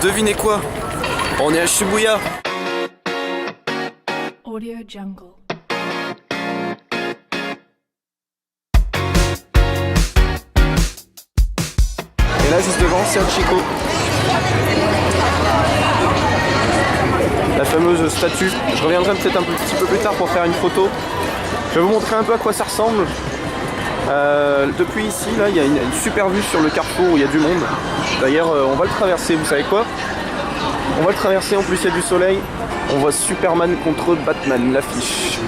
Devinez quoi? On est à Shibuya. Audio Jungle. Et là, juste devant, c'est Hachiko. La fameuse statue. Je reviendrai peut-être un petit peu plus tard pour faire une photo. Je vais vous montrer un peu à quoi ça ressemble. Depuis ici, là, il y a une super vue sur le carrefour où il y a du monde. D'ailleurs, on va le traverser, vous savez quoi? On va le traverser, en plus il y a du soleil. On voit Superman contre Batman, l'affiche.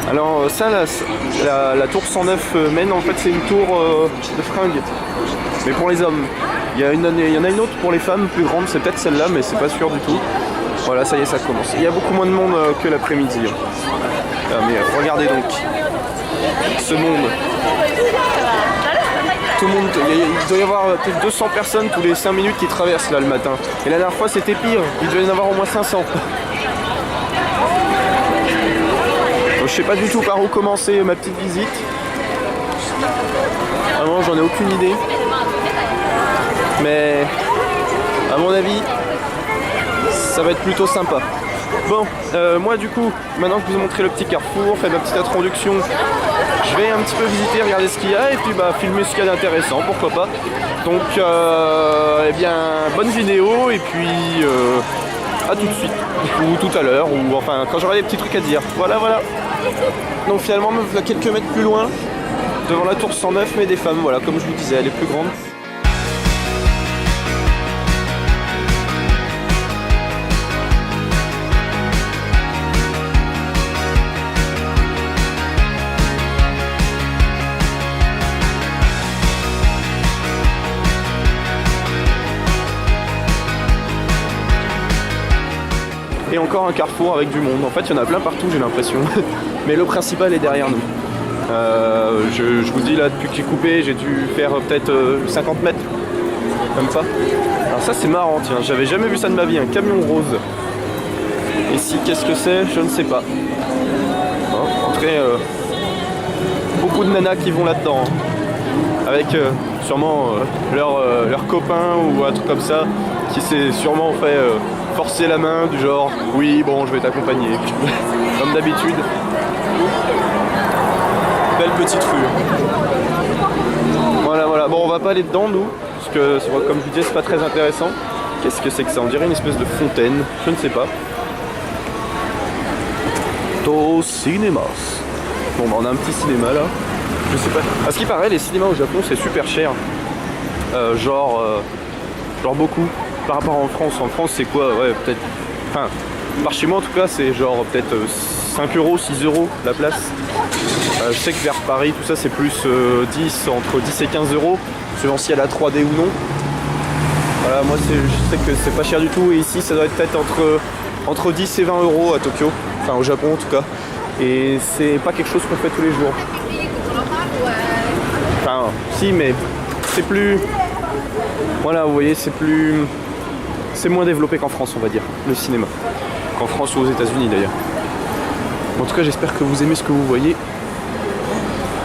Alors ça, la tour 109 mène, en fait, c'est une tour de fringues. Mais pour les hommes. Il y en a une autre pour les femmes, plus grande, c'est peut-être celle-là, mais c'est pas sûr du tout. Voilà, ça y est, ça commence. Il y a beaucoup moins de monde que l'après-midi. Mais regardez donc ce monde. Tout le monde, il doit y avoir peut-être 200 personnes tous les 5 minutes qui traversent là le matin. Et la dernière fois c'était pire, il devait y en avoir au moins 500. Donc, je sais pas du tout par où commencer ma petite visite. Vraiment, j'en ai aucune idée. Mais à mon avis, ça va être plutôt sympa. Bon, moi du coup, maintenant que je vous ai montré le petit carrefour, fait ma petite introduction, je vais un petit peu visiter, regarder ce qu'il y a et puis filmer ce qu'il y a d'intéressant, pourquoi pas. Donc, eh bien, bonne vidéo et puis à tout de suite, ou tout à l'heure, ou enfin quand j'aurai des petits trucs à dire. Voilà, voilà. Donc finalement, me voilà quelques mètres plus loin, devant la tour 109, mais des femmes, voilà, comme je vous disais, elle est plus grande. Et encore un carrefour avec du monde. En fait, il y en a plein partout, j'ai l'impression. Mais le principal est derrière nous. Je vous dis là, depuis que j'ai coupé, j'ai dû faire peut-être 50 mètres. Comme ça. Alors ça, c'est marrant, tiens. J'avais jamais vu ça de ma vie, un camion rose. Ici, qu'est-ce que c'est? Je ne sais pas. Entrée, beaucoup de nanas qui vont là-dedans. Avec sûrement leur copain ou un truc comme ça, qui s'est sûrement fait forcer la main du genre oui bon je vais t'accompagner comme d'habitude. Belle petite rue. Voilà voilà, bon on va pas aller dedans nous, parce que comme je vous disais c'est pas très intéressant. Qu'est-ce que c'est que ça? On dirait une espèce de fontaine, je ne sais pas. To cinémas. Bon on a un petit cinéma là. Je sais pas. À ce qui paraît les cinémas au Japon c'est super cher. Genre beaucoup. Par rapport en France. En France, c'est quoi? Ouais, peut-être. Enfin, par chez moi en tout cas, c'est genre peut-être 5 euros, 6 euros la place. Je sais que vers Paris, tout ça, c'est plus entre 10 et 15 euros, selon si elle a 3D ou non. Voilà, moi, je sais que c'est pas cher du tout. Et ici, ça doit être peut-être entre 10 et 20 euros à Tokyo. Enfin, au Japon en tout cas. Et c'est pas quelque chose qu'on fait tous les jours. Enfin, si, mais c'est plus. Voilà, vous voyez, c'est moins développé qu'en France, on va dire, le cinéma. Qu'en France ou aux États-Unis d'ailleurs. En tout cas, j'espère que vous aimez ce que vous voyez.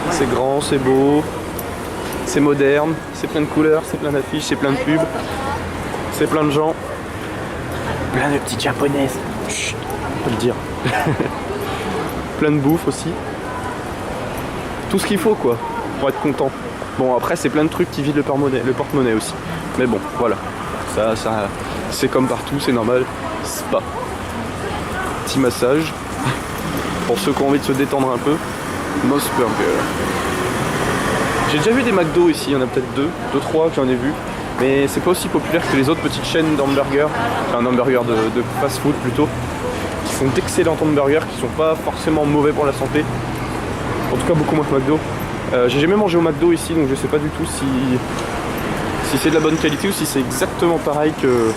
C'est grand, c'est beau, c'est moderne, c'est plein de couleurs, c'est plein d'affiches, c'est plein de pubs, c'est plein de gens. Plein de petites japonaises. Chut, on peut le dire. Plein de bouffe aussi. Tout ce qu'il faut, quoi, pour être content. Bon, après, c'est plein de trucs qui vident le porte-monnaie aussi. Mais bon, voilà. Ça c'est comme partout, c'est normal. Spa. Petit massage. Pour ceux qui ont envie de se détendre un peu. Moss Burger. J'ai déjà vu des McDo ici, il y en a peut-être 2-3 que j'en ai vu. Mais c'est pas aussi populaire que les autres petites chaînes d'hamburgers. Enfin, d'hamburgers de fast-food plutôt. Qui font d'excellents hamburgers qui sont pas forcément mauvais pour la santé. En tout cas, beaucoup moins que McDo. J'ai jamais mangé au McDo ici, donc je sais pas du tout si c'est de la bonne qualité ou si c'est exactement pareil que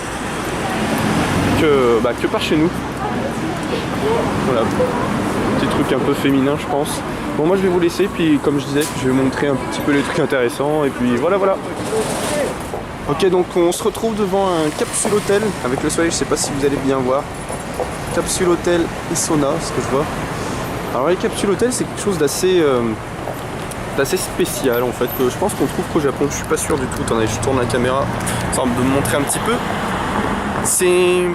par chez nous. Voilà, petit truc un peu féminin je pense. Bon moi je vais vous laisser, puis comme je disais, je vais vous montrer un petit peu les trucs intéressants et puis voilà. Ok, donc on se retrouve devant un capsule hôtel avec le soleil, je sais pas si vous allez bien voir. Capsule hôtel Isona, ce que je vois. Alors les capsules hôtel c'est quelque chose d'assez spécial en fait, que je pense qu'on trouve qu'au Japon. Je suis pas sûr du tout. Attendez, je tourne la caméra, ça va me montrer un petit peu.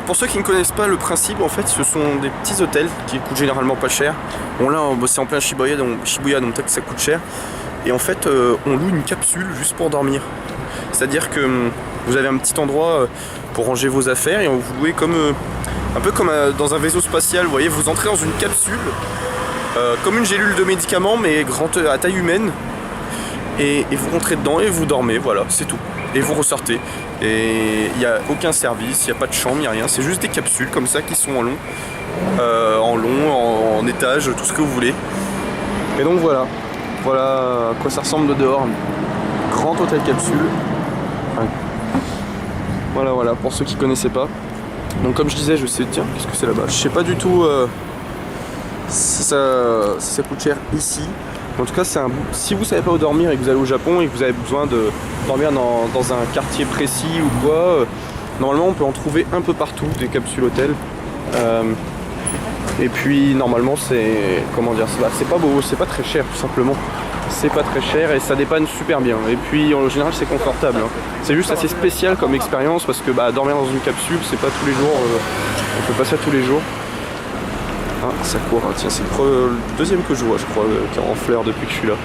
Pour ceux qui ne connaissent pas le principe, en fait, ce sont des petits hôtels qui coûtent généralement pas cher. Bon là, c'est en plein Shibuya, donc peut-être que ça coûte cher. Et en fait, on loue une capsule juste pour dormir. C'est-à-dire que vous avez un petit endroit pour ranger vos affaires et vous louez comme un peu comme dans un vaisseau spatial. Vous voyez, vous entrez dans une capsule comme une gélule de médicaments, mais à taille humaine. Et vous rentrez dedans et vous dormez. Voilà, c'est tout. Et vous ressortez. Et il n'y a aucun service, il n'y a pas de chambre, il n'y a rien. C'est juste des capsules comme ça qui sont en étage, tout ce que vous voulez. Et donc voilà. Voilà à quoi ça ressemble de dehors. Grand hôtel capsule. Ouais. Voilà, pour ceux qui ne connaissaient pas. Donc comme je disais, je sais, tiens, qu'est-ce que c'est là-bas? Je sais pas du tout si ça coûte cher ici. En tout cas, si vous savez pas où dormir et que vous allez au Japon et que vous avez besoin de dormir dans un quartier précis ou quoi, normalement on peut en trouver un peu partout des capsules hôtels. Et puis normalement c'est, comment dire, c'est pas beau, c'est pas très cher tout simplement. C'est pas très cher et ça dépanne super bien. Et puis en général c'est confortable. Hein. C'est juste assez spécial comme expérience parce que dormir dans une capsule c'est pas tous les jours, on peut pas ça tous les jours. Ah, ça court, hein. Tiens, c'est le deuxième que je vois, je crois, qui est en fleurs depuis que je suis là.